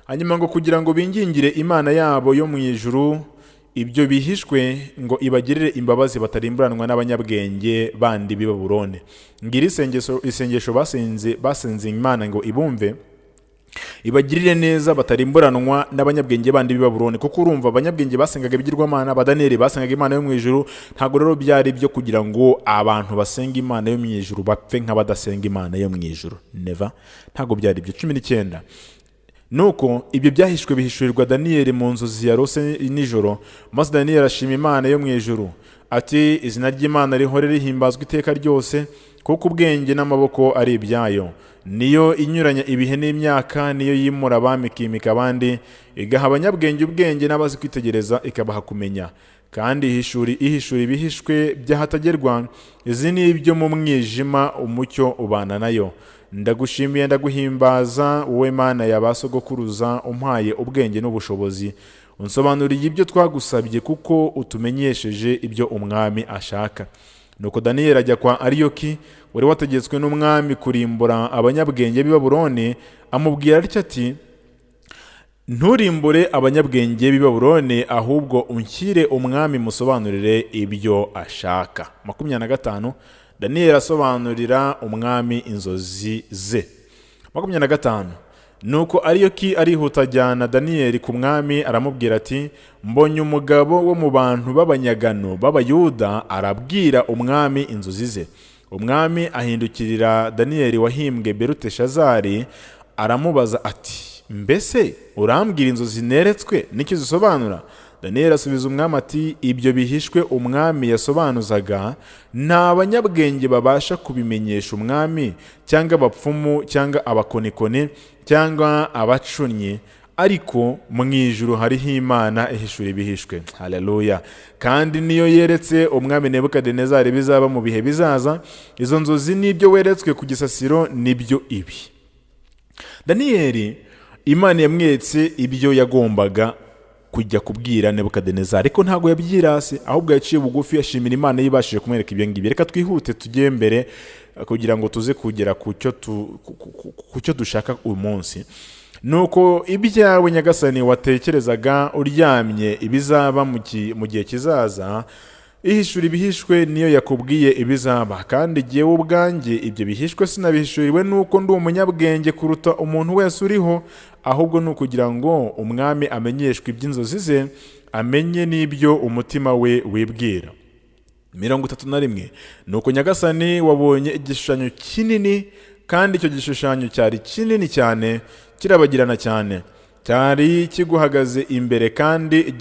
Hanyuma ngo kugira ngo bingingire Imana yabo yo mu ijuru ibyo bihishwe, ngo ibagirire imbabazi batarimburanwa n'abanyabwenge bandi b'i Babuloni. Ngira isengesho basenze Imana ngo ibumve, ibagirire neza batarimburanwa n'abanyabwenge bandi b'i Babuloni. Kuko urumva abanyabwenge basengaga ibigirwamana, abadaniyeli basengaga Imana yo mu ijuru. Ntago rero byari byo kugira ngo abantu basenga Imana yo mu ijuru bapfe nk'abadasenga Imana yo mu ijuru. Never. Ntago byari byo. 19 nuko ibyo byahishwe bihishurirwa Daniyeli mu nzozi yarose nijoro, maze Daniyeli arashima Imana yo mu ijuru ati, izina ry'Imana rihore rihimbazwa iteka ryose, kuko ubwenge n'amaboko ari ibyayo. Niyo inyuranya ibihe n'imyaka, niyo yimura abami ikimika abandi, igaha abanyabwenge ubwenge n'abazi kwitegereza ikabaha kumenya. Kandi ihishura ibihishwe by'ahatagerwa, izi ni ibyo mu mwijima umucyo ubana nayo. Ndagushimiye ndaguhimbaza wowe Mana y'abasogokuruza, umpaye ubwenge n'ubushobozi, unsobanuriye ibyo twagusabye kuko utumenyesheje ibyo umwami ashaka. Nuko Daniyeli ajya kwa Ariyoki wari wategetswe n'umwami kurimbura abanyabwenge b'i Babuloni, amubwira atya ati, nturimbure abanyabwenge b'i Babuloni, ahubwo unshyire umwami musobanurire ibyo ashaka. 25 Daniyeli asobanurira umwami inzozi ze. 25 nuko arihuta ajyana Daniyeli ku mwami, aramubwira ati mbonye umugabo wo mu bantu b'abanyagano b'abayuda arabwira umwami inzozi ze. Umwami ahindukirira Daniyeli wahimbwe Beluteshazari, aramubaza ati mbese urambwira inzozi neretswe n'icyo zisobanura? Daniyeli asubiza umwami ati ibyo bihishwe umwami yasobanuzaga nta banyabwenge babasha kubimenyesha umwami, cyangwa abapfumu, cyangwa abakonikoni, cyangwa abacunnyi, ariko mu ijuru hariho Imana ihishura ibihishwe. Haleluya! Kandi niyo yeretse umwami Nebukadinezari bizaba mu bihe bizaza, izo nzozi n'ibyo weretswe ku gisasiro nibyo ibi. Daniyeli Imana yamweretse ibyo yagombaga kujya kubwira Nebukadinezari, ariko ntago yabyirase, ahubwo yaciye bugufi yashimira Imana yibashije kumwereka ibyo ngibyo. Reka twihute tujye mbere kugira ngo tuze kugera ku cyo dushaka uyu munsi. Nuko ibyawe nyagasani watekerezaga uryamye ibizaba mu gihe kizaza, ihishura ibihishwe niyo yakubwiye ibizaba. Kandi jyewe ubwanjye ibyo bihishwe sinabihishuriwe nuko ndi umunyabwenge kuruta umuntu wese uriho, ahubwo ni ukugira ngo umwami amenyeshwe iby'inzozi ze, amenye n'ibyo umutima we wibwira. 31. Nuko nyagasani wabonye igishushanyo kinini, kandi icyo gishushanyo cyari kinini cyane, kirabagirana cyane, cyari kiguhagaze imbere, kandi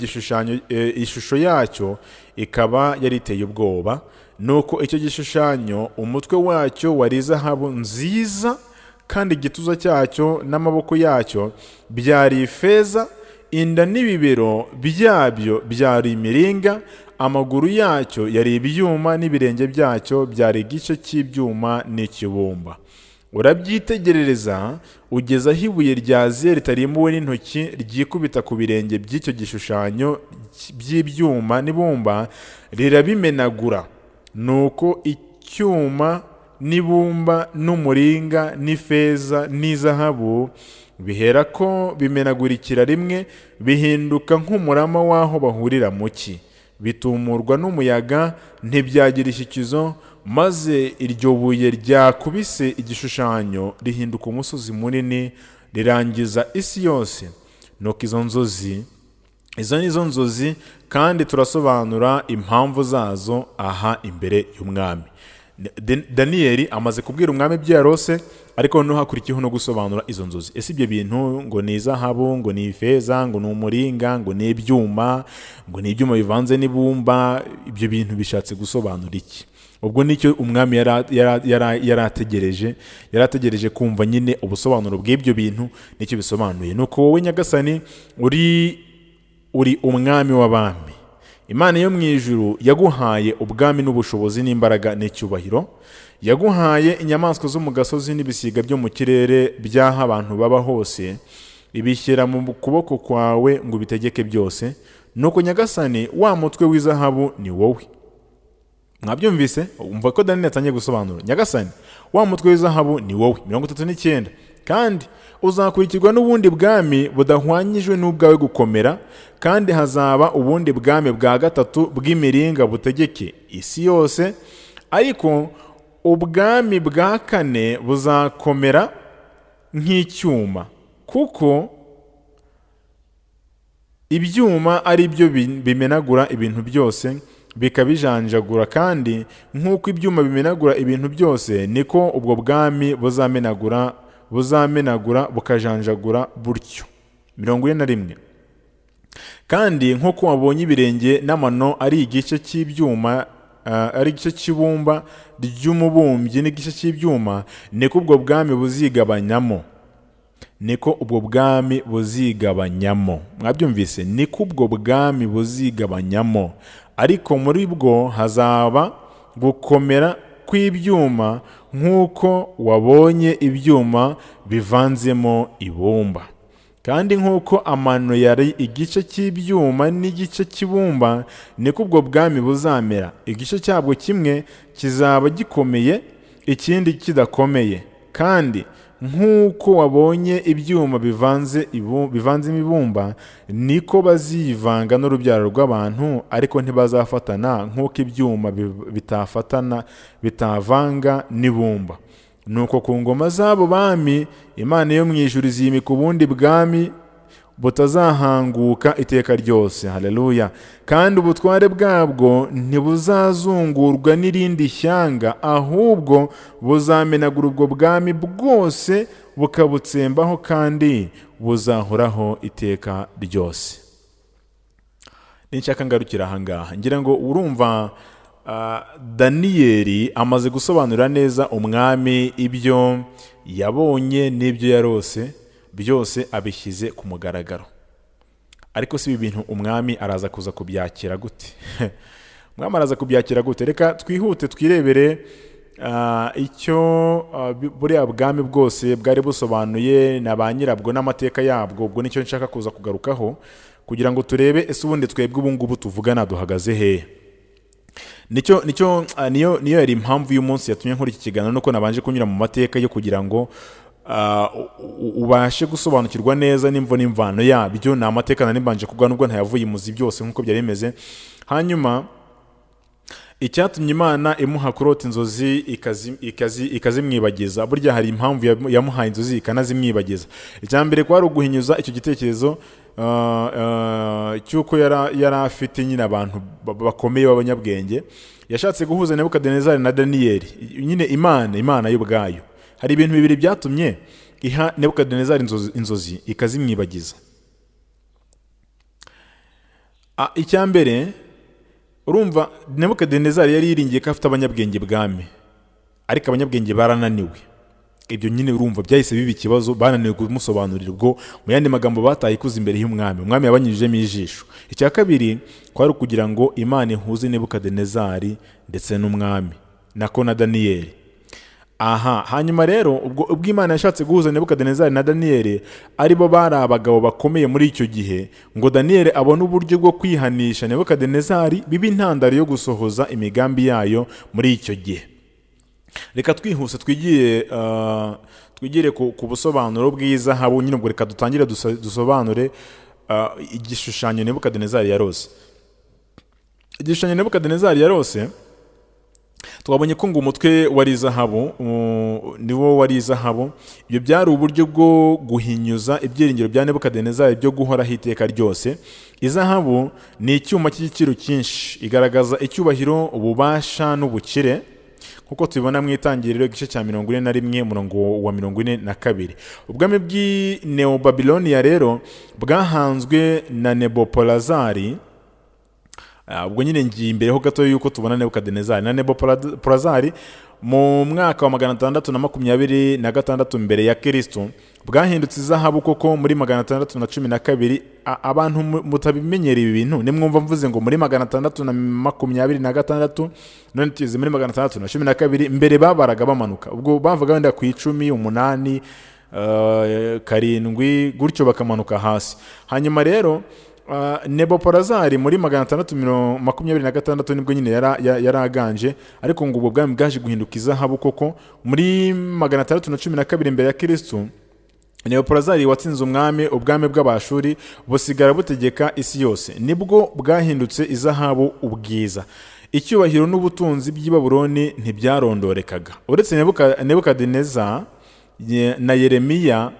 ishusho yacyo ikaba yariteye ubwoba. Nuko icyo gishushanyo umutwe wacyo wari izahabu nziza, kandi igituza cyacyo n'amaboko yacyo byari ifeza, inda n'ibibero byabyo byari imiringa, amaguru yacyo yari ibyuma, n'ibirenge byacyo byari igice cy'ibyuma n'ikibumba. Urabyitegerereza ugeza aho ibuye ryaziye ritarimbuwe n'intoki ryikubita ku birenge by'icyo gishushanyo by'ibyuma n'ibumba, rirabimenagura. Nuko icyuma n'ibumba n'umuringa n'ifeza n'izahabu bihera ko bimenagurikira rimwe, bihinduka nk'umurama w'aho bahurira mu cyi, bitumurwa n'umuyaga, ntibyagira ishyikizo, maze iryo buye ryakubise igishushanyo rihinduka umusozi munini, rirangiza isi yose. Nuko izo nizo nzozi, kandi turasobanura impamvu zazo aha imbere y'umwami. Daniyeli amaze kubwira umwami ibyo yarose, ariko noneho hakurikiyeho no gusobanura izo nzozi. Ese ibyo bintu ngo ni izahabu, ngo ni ifeza, ngo ni umuringa, ngo ni ibyuma, ngo ni ibyuma bivanze n'ibumba, ibyo bintu bishatse gusobanura iki? Ubwo nicyo umwami yarategereje kumva nyine ubusobanuro bw'ibyo bintu nicyo bisobanuye. Nuko wowe nyagasani uri umwami w'abami, Imana yo mu ijuru yaguhaye ubwami n'ubushobozi n'imbaraga n'icyubahiro, yaguhaye inyamaswa zo mu gasozi n'ibisiga byo mu kirere by'aho abantu baba hose, ibishyira mu kuboko kwawe ngo bitegeke byose. Nuko nyagasani wa mutwe w'izahabu ni wowe. Mwabyumvise? Umva ko Daniyeli yatangiye gusobanura. Nyagasani wa mutwe w'izahabu ni wowe. 39. Kandi uzakurikirwa n'ubundi bwami budahwanyijwe n'ubwawe gukomera, kandi hazaba ubundi bwami bwa gatatu bw'imiringa butegeke isi yose, ariko ubwami bwa kane buzakomera nk'icyuma, kuko ibyuma ari byo bimenagura ibintu byose bikabijanjagura, kandi nk'uko ibyuma bimenagura ibintu byose niko ubwo bwami buzamenagura bukajanjagura butyo. 41. Kandi nk'uko wabonye ibirenge n'amano ari igice cy'ibyuma, ari igice cy'ibumba ry'umubumbyi n'igice cy'ibyuma, niko ubwo bwami buzigabanyamo. Mwabyumvise? Niko ubwo bwami buzigabanyamo, ariko muri bwo hazaba gukomera kw'ibyuma, nk'uko wabonye ibyuma bivanzemo ibumba. Kandi nk'uko amano yari igice cy'ibyuma n'igice cy'ibumba, niko ubwo bwami buzamera. Igice cyabwo kimwe kizaba gikomeye, ikindi kidakomeye. Kandi nk'uko wabonye ibyuma bivanzemo ibumba, niko bazivanga n'urubyaro rw'abantu, ariko ntibazafatana nk'uko ibyuma bitavanga n'ibumba. nuko ku ngoma z'abo bami Imana yo mu ijuru izimika ubundi bwami butazahanguka iteka ryose. Haleluya. Kandi ubutware bwabwo ntibuzazungurwa n'irindi shyanga, ahubwo buzamenagura ubwo bwami bwose bukabutsembaho, kandi buzahoraho iteka ryose. Ninshaka ngarukira ahangaha, ngira ngo urumva Daniyeli amaze gusobanura neza umwami ibyo yabonye n'ibyo yarose, byose abishyize ku mugaragaro. Ariko si ibi bintu umwami araza kuza kubyakira gute? Umwami araza kubyakira gute? Reka twihute twirebere icyo buriya bwami bwose bwari busobanuye na ba nyirabwo n'amateka yabwo. Ubwo nicyo nshaka kuza kugarukaho kugira ngo turebe ese ubundi twebwe ubu ngubu tuvugana duhagaze hehe. Niyo yari impamvu y'umunsi yatumye nkora iki kiganiro, nuko nabanje kunyura mu mateka yo kugira ngo ubashe gusobanukirwa neza n'imvo n'imvano yabyo. Ni amateka nari mbanje kuvuga nubwo ntayavuye imuzi byose nk'uko byari bimeze. Hanyuma icyatumye Imana imuha kurota inzozi ikazimwibagiza, burya hari impamvu yamuhaye inzozi ikanazimwibagiza. Icya mbere kwari uguhinyuza icyo gitekerezo cy'uko yari afite nyine abantu bakomeye b'abanyabwenge. Yashatse guhuza Nebukadinezari na Daniyeli, nyine Imana y'ubwayo. Hari ibintu bibiri byatumye iha Nebukadinezari inzozi ikazimwibagiza. Icya mbere, urumva Nebukadinezari yari yiringiye ko afite abanyabwenge bwami, ariko abanyabwenge barananiwe. Ibyo nyine urumva byahise biba ikibazo, bananiwe kumusobanurira. Ubwo mu yandi magambo bataye ikuza imbere y'umwami, umwami yabanyujijemo ijisho. Icya kabiri kwari kugira ngo Imana ihuze Nebukadinezari ndetse n'umwami nako na Daniyeli. Hanyuma rero ubwo Imana yashatse guhuza Nebukadinezari na Daniyeli, aribo bari abagabo bakomeye muri icyo gihe, ngo Daniyeli abone uburyo bwo kwihanisha Nebukadinezari biba intandaro yo gusohoza imigambi yayo muri icyo gihe. Reka twihuse twigire ku busobanuro bw'izahabu. Nyine ubwo reka dutangire dusobanure igishushanyo Nebukadinezari yarose. Igishushanyo Nebukadinezari yarose, twabonye ko ngo umutwe wari izahabu, niwo wari izahabu. Ibyo byari uburyo bwo guhinyuza ibyiringiro bya Nebukadinezari byo guhoraho iteka ryose. Izahabu ni icyuma cy'igiciro cyinshi, igaragaza icyubahiro, ububasha n'ubukire, kuko tubibona mu itangiriro igice cya 41 umurongo wa 42. Ubwami bw'i Neobabiloniya rero bwahanzwe na Nebopolazari. Ubwo nyine ngiye imbere ho gato yuko tubona Nebukadinezari na Nebopolazari mu mwaka wa 626 mbere ya Kristo. Bwahindutse izahabu koko muri 612. Abantu mutabimenyereye ibi bintu, nimwumva mvuze ngo muri 626 none tugeze muri 612, mbere babaraga bamanuka. Ubwo bavuga wenda ku 10, 8, 7 gutyo bakamanuka hasi. Hanyuma rero Nebopolazari muri 626 nibwo nyine yaraganje, ariko ngo ubwo bwami bwaje guhinduka izahabu koko muri 612 mbere ya Kristo. Nebopolazari watsinze ubwami bw'Abashuri busigara butegeka isi yose, nibwo bwahindutse izahabu ubwiza. Icyubahiro n'ubutunzi by'i Babuloni ntibyarondorekaga. Uretse Nebukadineza na Yeremiya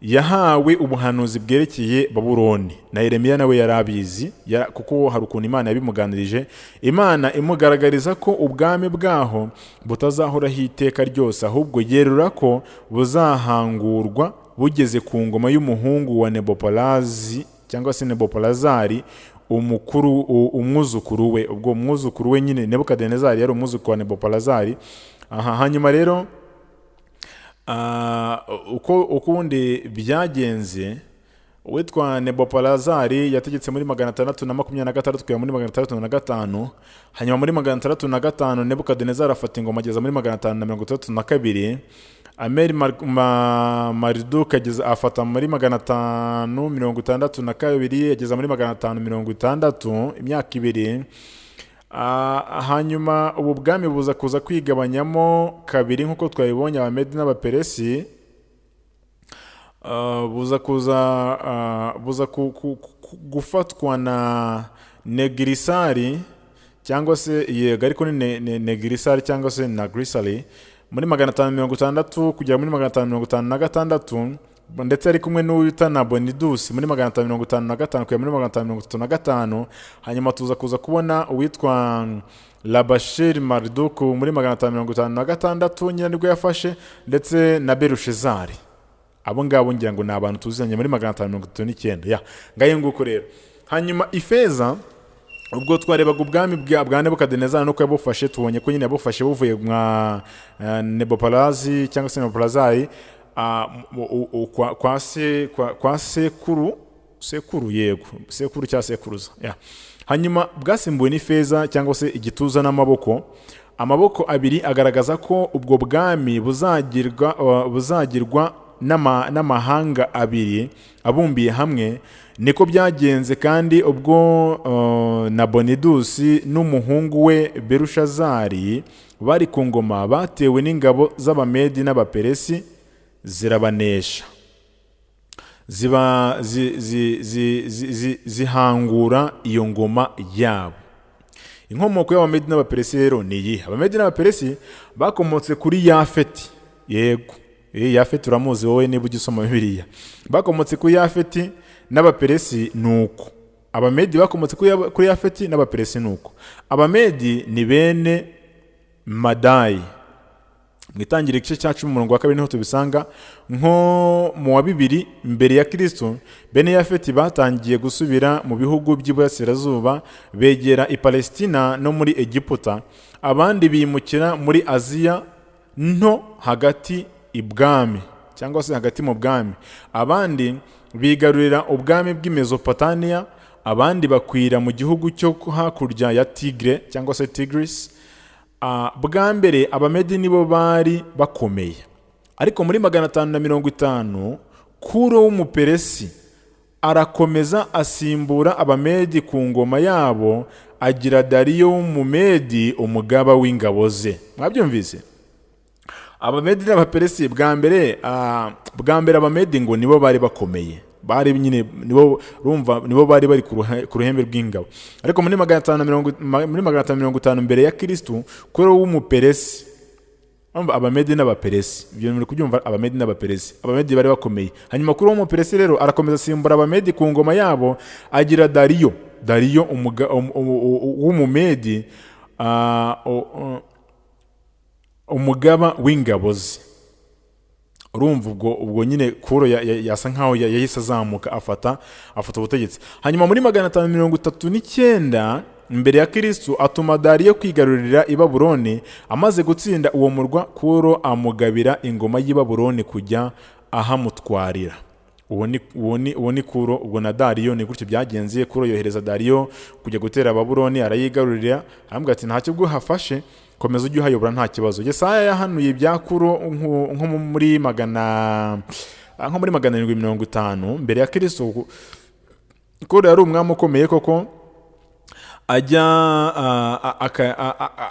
yahawe ubuhanuzi bwerekeye Babuloni, na Yeremiya nawe yarabizi, kuko hari ukuntu Imana yabimuganirije. Imana imugaragariza ko ubwami bwaho butazahoraho iteka ryose, ahubwo yerura ko buzahangurwa bugeze ku ngoma y'umuhungu wa Nebopolazi cyangwa se Nebopolazari, umwuzukuru we. Ubwo umwuzukuru we nyine Nebukadinezari yari umwuzukuru wa Nebopolazari. Hanyuma rero ukundi byagenze, uwitwa Nebopolazari yategetse muri 623 kugera muri 635. Hanyuma muri 635 Nebukadinezari afata ingoma ageza muri 532. Ameri Mariduka afata muri 562, ageza muri 560, imyaka 2. Hanyuma ubu bwami buza kuza kwigabanyamo kabiri nk'uko twabibonye. Abamedi n'Abaperesi buza gufatwa na Negirisari, cyangwa se yego ariko ni Negirisari cyangwa se Nagrisari. muri 556 kugera muri 556, ndetse ari kumwe n'uwita Nabonidusi muri 555 kugera muri 535. hanyuma tuza kuza kubona uwitwa Labashir Marduk muri 556 nyine nibwo yafashe, ndetse na Berushezari. Abo ngabo ngira ngo ni abantu tuzanye muri 539. Ngaye nguko rero. Hanyuma Ifeza, ubwo twarebaga ubwami bwa Nebukadinezari no yabufashe, tubonye ko nyine yabufashe buvuye mwa Nebopalazi cyangwa se Nebopolazari kwa sekuru yego, sekuru cya sekuruza. Hanyuma bwasimbuwe n'Ifeza cyangwa se igituza n'amaboko. Amaboko abiri agaragaza ko ubwo bwami buzagirwa n'amahanga abiri abumbiye hamwe. Niko byagenze kandi ubwo Nabonidusi n'umuhungu we Berushazari bari ku ngoma, batewe n'ingabo z'Abamedi n'Abaperesi zirabanesha, zihangura iyo ngoma yabo. Inkomoko y'Abamedi n'Abaperesi rero ni iyi. Abamedi n'Abaperesi bakomotse kuri Yafeti. Yego, Yafeti uramuzi wowe niba ugisoma Bibiliya. Bakomotse kuri Yafeti n'Abaperesi nuko. Abamedi bakomotse kuri Yafeti n'Abaperesi nuko. Abamedi ni bene Madayi. Mwitangira igice cya 10 niho tubisanga. Nko mu wa 2 mbere ya Kristo, bene Yafeti batangiye gusubira mu bihugu by'iburasirazuba, begera i Palestina no muri Egiputa. Abandi bimukira muri Aziya nto hagati ibwami cyangwa se hagati mu bwami. Abandi bigarurira ubwami bw'i Mesopotamiya. Abandi bakwira mu gihugu cyo hakurya ya Tigre cyangwa se Tigris. Bwa mbere Abamedi nibo bari bakomeye, ariko muri 550 Kuro w'Umuperesi arakomeza asimbura Abamedi ku ngoma yabo, agira Dariyo w'Umumedi umugaba w'ingabo ze. Mwabyumvise? Abamedi n'Abaperesi bwa mbere Abamedi ngo nibo bari bakomeye, bari nyine nibo bari bari ku ruhembe rw'ingabo. Ariko muri 550 mbere ya Kristo, Kuro w'Umuperesi, Abamedi n'Abaperesi, ibyo muri kubyumva, Abamedi n'Abaperesi, Abamedi bari bakomeye. Hanyuma Kuro w'Umuperesi rero arakomeza asimbura Abamedi ku ngoma yabo, agira Dariyo w'Umumedi umugaba w'ingabo ze. Urumva ubwo nyine Kuro yasa nkaho yahise azamuka afata ubutegetsi. Hanyuma muri 539 mbere ya Kristo atuma Dariyo kwigarurira i Babuloni. Amaze gutsinda uwo murwa, Kuro amugabira ingoma y'i Babuloni kujya ahamutwarira. Uwo ni Kuro. Ubwo na Dariyo ni gutyo byagenze. Kuro yohereza Dariyo kujya gutera Babuloni, arayigarurira, aramubwira ati ntacyo bwo hafashe, komeza ujye uhayobora nta kibazo. Yesaya yahanuye ibya Kuro nko muri 750 mbere ya Kristo. Kuro yari umwami ukomeye koko,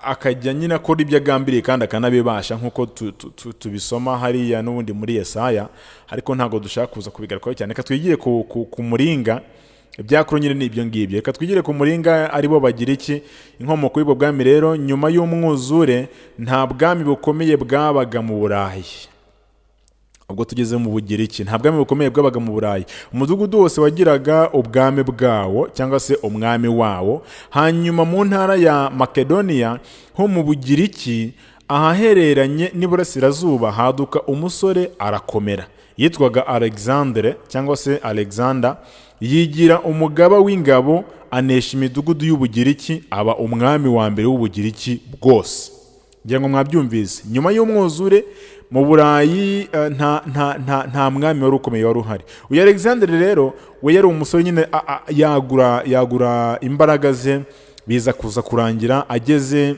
akajya nyine akora ibyo agambiriye kandi akanabibasha, nk'uko tubisoma hariya n'ubundi muri Yesaya, ariko ntabwo dushaka kuza kubigarukaho cyane. Reka twigire ku muringa. Ibya Kuro nyine ni ibyo ngibyo. Reka twigire ku muringa, aribo bagira iki? Inkomoko y'ubwo bwami rero, nyuma y'umwuzure nta bwami bukomeye bwabaga mu Burayi. Ubwo tugeze mu Bugiriki, nta bwami bukomeye bwabaga mu Burayi. Umudugudu wose wagiraga ubwami bwawo cyangwa se umwami wawo. Hanyuma mu ntara ya Makedoniya ho mu Bugiriki, ahahereranye n'iburasirazuba, haduka umusore arakomera, yitwaga Alexandre cyangwa se Alexander. Yigira umugaba w'ingabo, anesha imidugudu y'Ubugiriki, aba umwami wa mbere w'Ubugiriki bwose. Ngira ngo mwabyumvise. Nyuma y'umwuzure mu Burayi nta mwami wari ukomeye wari uhari. Uyu Alexandre rero we yari umusore nyine yagura imbaraga ze, biza kuza kurangira ageze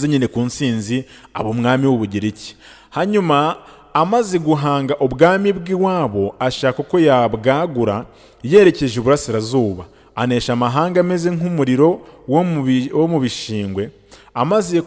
nyine ku nsinzi, aba umwami w'Ubugiriki. Hanyuma amaze guhanga ubwami bw'iwabo, ashaka uko yabwagura yerekeje iburasirazuba, anesha amahanga ameze nk'umuriro wo mu bishingwe. Amaze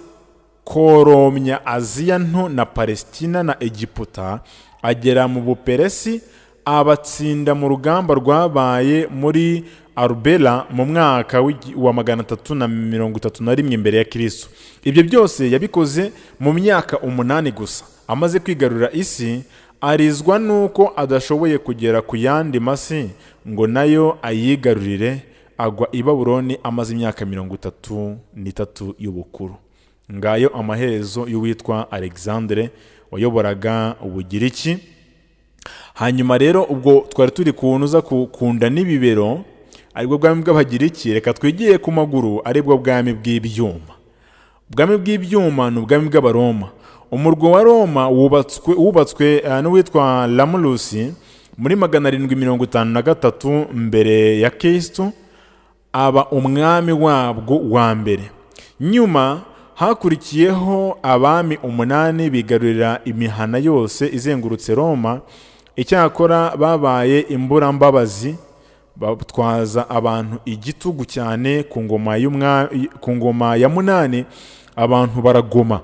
koromya Aziya nto na Palestina na Egiputa, agera mu Buperesi, abatsinda mu rugamba rwabaye muri Arubela mu mwaka wa 331 imbere ya Kristo. Ibyo byose yabikoze mu myaka 8 gusa. Amaze kwigarurira isi, arizwa nuko adashoboye kugera ku yandi masi ngo nayo ayigarurire, agwa i Babuloni amaze imyaka 33 y'ubukuru. Ngayo amaherezo y'uwitwa Alexandre wayoboraga Ubugiriki. Hanyuma rero ubwo twari turi kunuza kunda n'ibibero, aribwo bwami bw'Abagiriki, reka twigiye ku maguru, aribwo bwami bw'ibyuma. Ubwami bw'ibyuma ni ubwami bw'Abaroma. Umurwa wa Roma wubatswe n'uwitwa Lamulusi muri 753 mbere ya Kristo, aba umwami wabwo wa mbere. Nyuma hakurikiyeho abami 8 bigarurira imihana yose izengurutse Roma. Icyakora babaye imburambabazi, batwaza abantu igitugu cyane. Ku ngoma ya munani abantu baragoma,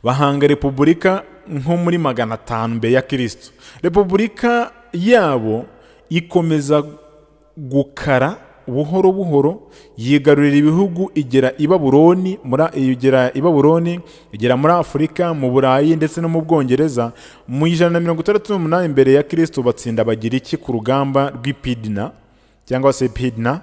bahanga repubulika nko muri 500 mbere ya Kristo. Repubulika yabo ikomeza gukara buhoro buhoro, yigarurira ibihugu, igera i Babuloni, igera muri Afurika, mu Burayi ndetse no mu Bwongereza. Mu 168 mbere ya Kristo batsinda Abagiriki ku rugamba rw'Ipidna cyangwa se Pidna,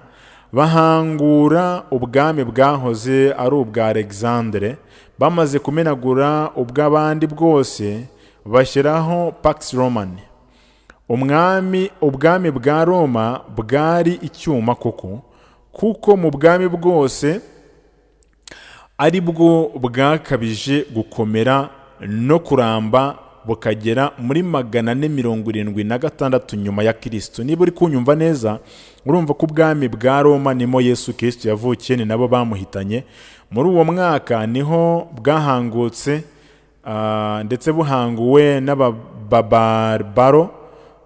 bahangura ubwami bwahoze ari ubwa Alexandre. Bamaze kumenagura ubw'abandi bwose, bashyiraho Pax Romana. Ubwami bwa Roma bwari icyuma koko, kuko mu bwami bwose ari bwo bwakabije gukomera no kuramba, bukagera muri 476 nyuma ya Kristo. Niba uri kunyumva neza, urumva ko ubwami bwa Roma nimo Yesu Kristo yavukiye, ni nabo bamuhitanye. Muri uwo mwaka niho bwahangutse, ndetse buhanguwe n'Ababarbaro.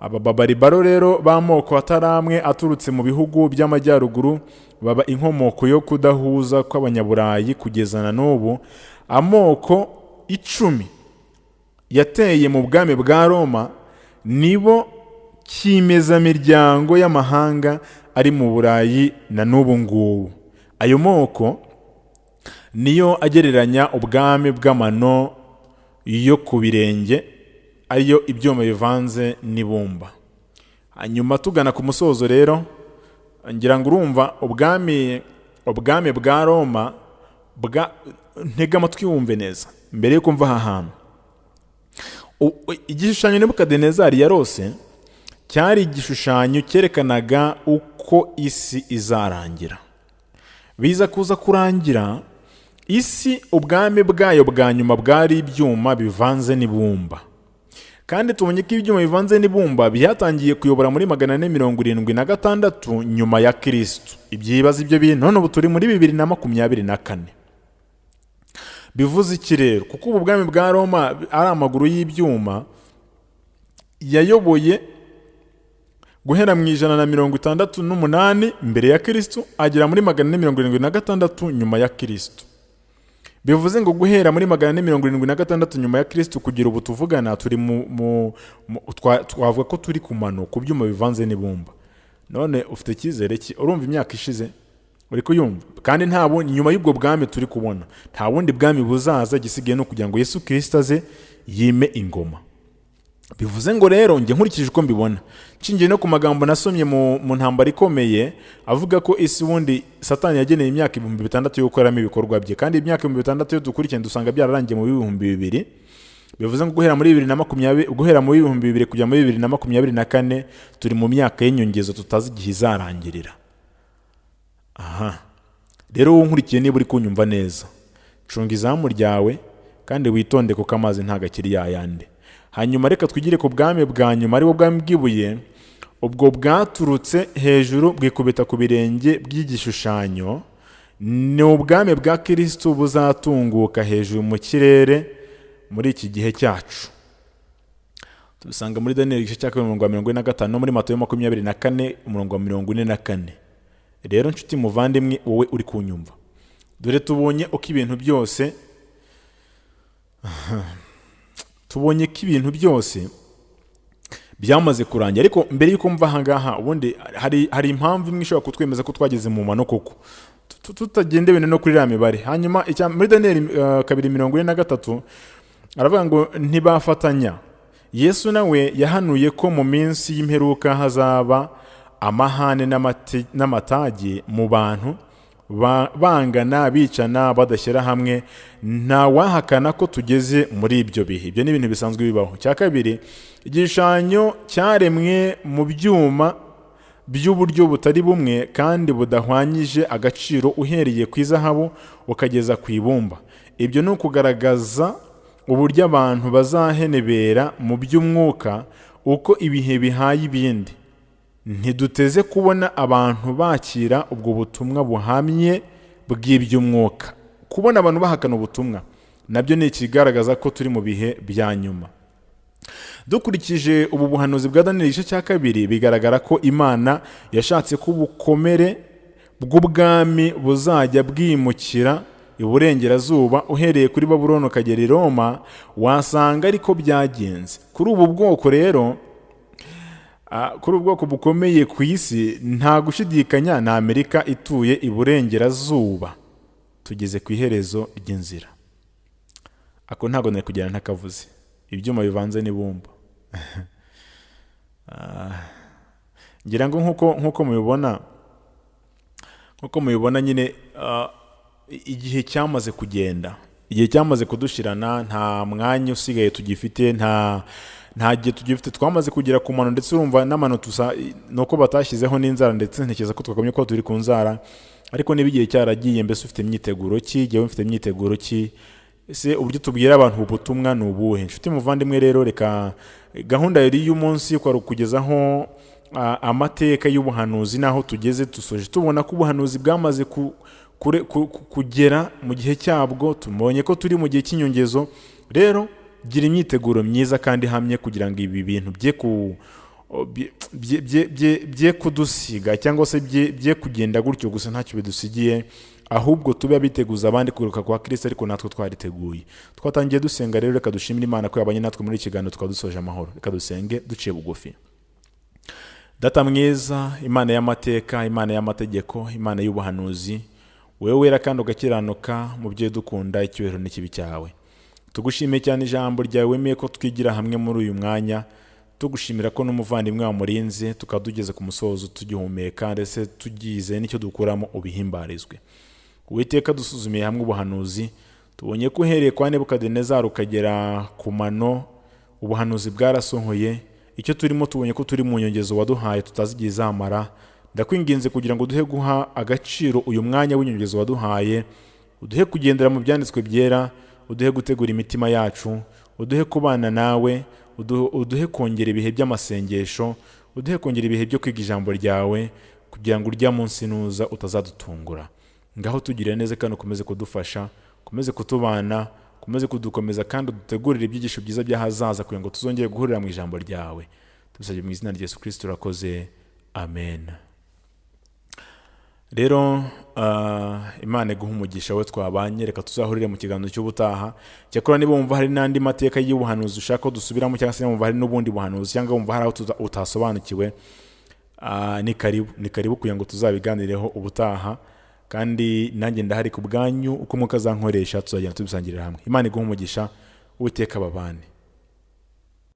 Ababarbaro rero b'amoko ataramwe aturutse mu bihugu by'amajyaruguru, baba inkomoko yo kudahuza kw'Abanyaburayi kugeza na n'ubu. Amoko 10 yateye mu bwami bwa Roma nibo cyimezamiryango y'amahanga ari mu Burayi na n'ubu ngubu. Ayo moko niyo agereranya ubwami bw'amano yo ku birenge, ariyo ibyuma bivanze n'ibumba. Hanyuma tugana ku musozo rero, ngira ngo urumva ubwami bwa Roma ntega amatwi wumve neza mbere yo kumva aha hantu. Igishushanyo Nebukadinezari yarose cyari igishushanyo cyerekanaga uko isi izarangira. Biza kuza kurangira isi, ubwami bwayo bwa nyuma bwari ibyuma bivanze n'ibumba. Kandi tubonye ko ibyuma bivanze n'ibumba byatangiye kuyobora muri 476 nyuma ya Kristo. Ibyibaza ibyo bintu, none ubu turi muri 2024. Bivuze iki rero? Kuko ubu bwami bwa Roma ari amaguru y'ibyuma, yayoboye guhera mu 168 mbere ya Kristo agera muri 476 nyuma ya Kristo. Bivuze ngo guhera muri 476 nyuma ya Kristo kugira ubu tuvugana, turi twavuga ko turi ku mano ku byuma bivanze n'ibumba. None ufite cyizere ki? Urumva imyaka ishize uri kuyumva? Kandi ntabwo nyuma y'ubwo bwami turi kubona, nta wundi bwami buzaza, gisigaye no kugira ngo Yesu Kristo aze yime ingoma. Bivuze ngo rero nge nkurikije uko mbibona, nshingiye no ku magambo nasomye mu ntambara ikomeye avuga ko isi wundi Satani yageneye imyaka 6,000 yo gukoramo ibikorwa bye, kandi imyaka 6,000 yo dukurikirana dusanga byararangiye mu 2000. Bivuze ngo guhera muri 2020, guhera mu 2000 kujya muri 2024 turi mu myaka y'inyongezo tutazi igihe izarangirira. Aha rero unkurikiye, niba uri kunyumva neza, cunga izamu ryawe kandi witonde kuko amazi ntagakiri yayande. Hanyuma reka twigire ku bwami bwa nyuma, ari bwo bwami bw'ibuye. Ubwo bwaturutse hejuru bwikubita ku birenge by'igishushanyo. Ni ubwami bwa Kristo buzatunguka hejuru mu kirere muri iki gihe cyacu. Tubisanga muri Daniel igice cya 45 no muri Matayo 24:44. Rero nshuti muvandimwe, wowe uri kunyumva, dore tubonye uko ibintu byose byamaze kurangira. Ariko mbere y'uko mva ahangaha ubundi hari impamvu imwe ishobora kutwemeza ko twageze mu mano koko tutagendewe no kuri iriya mibare. Hanyuma muri Daniyeli 2:43 aravuga ngo ntibafatanya. Yesu nawe yahanuye ko mu minsi y'imperuka hazaba amahane n'amatage mu bantu, bangana, bicana, badashyira hamwe. Nta wahakana ko tugeze muri ibyo bihe. Ibyo ni ibintu bisanzwe bibaho. Cya kabiri, igishushanyo cyaremwe mu byuma by'uburyo butari bumwe kandi budahwanyije agaciro, uhereye ku izahabu ukageza ku ibumba. Ibyo ni ukugaragaza uburyo abantu bazahenebera mu by'umwuka uko ibihe bihaye ibindi. Ntiduteze kubona abantu bakira ubwo butumwa buhamye bw'iby'umwuka. Kubona abantu bahakana ubutumwa nabyo ni ikigaragaza ko turi mu bihe bya nyuma. Dukurikije ubu buhanuzi bwa Daniyeli igice cya 2, bigaragara ko Imana yashatse ko ubukomere bw'ubwami buzajya bwimukira iburengerazuba, uhereye kuri Babuloni ukagera i Roma. Wasanga ariko byagenze kuri ubu bwoko rero. Kuri ubwoko bukomeye ku isi, nta gushidikanya na Amerika ituye iburengerazuba. Tugeze ku iherezo ry'inzira. Ako ntago nari kugera ntakavuze. Ibyuma bivanze n'ibumba. Ngira ngo nkuko mubibona nyine, igihe cyamaze kugenda, igihe cyamaze kudushirana, nta mwanya usigaye tugifite, nta gihe tugifite. Twamaze kugera ku mano, ndetse urumva n'amano nuko batashyizeho n'inzara, ndetse ntekereza ko twakomye ko turi ku nzara. Ariko niba igihe cyaragiye, mbese ufite imyiteguro ki? Jyewe mfite imyiteguro ki? Ese uburyo tubwira abantu ubutumwa ni ubuhe? Nshuti muvandimwe rero, reka gahunda yari y'umunsi ko ari ukugezaho amateka y'ubuhanuzi n'aho tugeze. Dusoje tubona ko ubuhanuzi bwamaze kugera mu gihe cyabwo. Tubonye ko turi mu gihe cy'inyongezo. Rero gira imyiteguro myiza kandi ihamye kugira ngo ibi bintu bye kudusiga, cyangwa se bye kugenda gutyo gusa ntacyo bidusigiye, ahubwo tube biteguza abandi kugaruka kwa Kristo. Ariko natwe twariteguye. Twatangiye dusenga rero, reka dushimire Imana ko yabanye natwe muri ikiganiro twadusoje amahoro. Reka dusenge duciye bugufi. Data mwiza, Imana y'amateka, Imana y'amategeko, Imana y'ubuhanuzi, wewe wera kandi ugakiranuka, mu byo dukunda icyubahiro n'ikibi cyawe. Tugushimiye cyane ijambo ryawe wemeye ko twigira hamwe muri uyu mwanya. Tugushimira ko n'umuvandimwe wamurinze tukadugeze ku musozo tugihumeka, ndetse tugize n'icyo dukuramo ubihimbarizwe. Uwiteka, dusuzumiye hamwe ubuhanuzi, tubonye ko uhereye kwa Nebukadinezari ukagera ku mano, ubuhanuzi bwarasohoye. Icyo turimo tubonye ko turi mu nyongezo waduhaye tutazigiye izamara. Ndakwinginze kugira ngo duhe guha agaciro uyu mwanya w'inyongezo waduhaye, uduhe kugendera mu byanditswe byera, uduhe gutegura imitima yacu, uduhe kubana nawe, uduhe kongera ibihe by'amasengesho, uduhe kongera ibihe byo kwiga ijambo ryawe, kugira ngo urya munsi nuza utazadutungura. Ngaho tugirire neza kandi ukomeze kudufasha, ukomeze kutubana, ukomeze kudukomeza, kandi udutegurire ibyigisho byiza by'ahazaza kugira ngo tuzongere guhurira mu ijambo ryawe. Tubisabye mu izina rya Yesu Kristo, urakoze. Amen. Rero Imana iguha umugisha we twabanye. Reka tuzahurire mu kiganiro cy'ubutaha. Cyakora niba wumva hari n'andi mateka y'ubuhanuzi ushaka ko dusubiramo, cyangwa se wumva hari n'ubundi buhanuzi, cyangwa wumva hari aho utasobanukiwe, ni karibu kugira ngo tuzabiganireho ubutaha. Kandi nanjye ndahari ku bwanyu, uko mwuka azankoresha tuzagenda tubisangirira hamwe. Imana iguha umugisha. Uwiteka babane.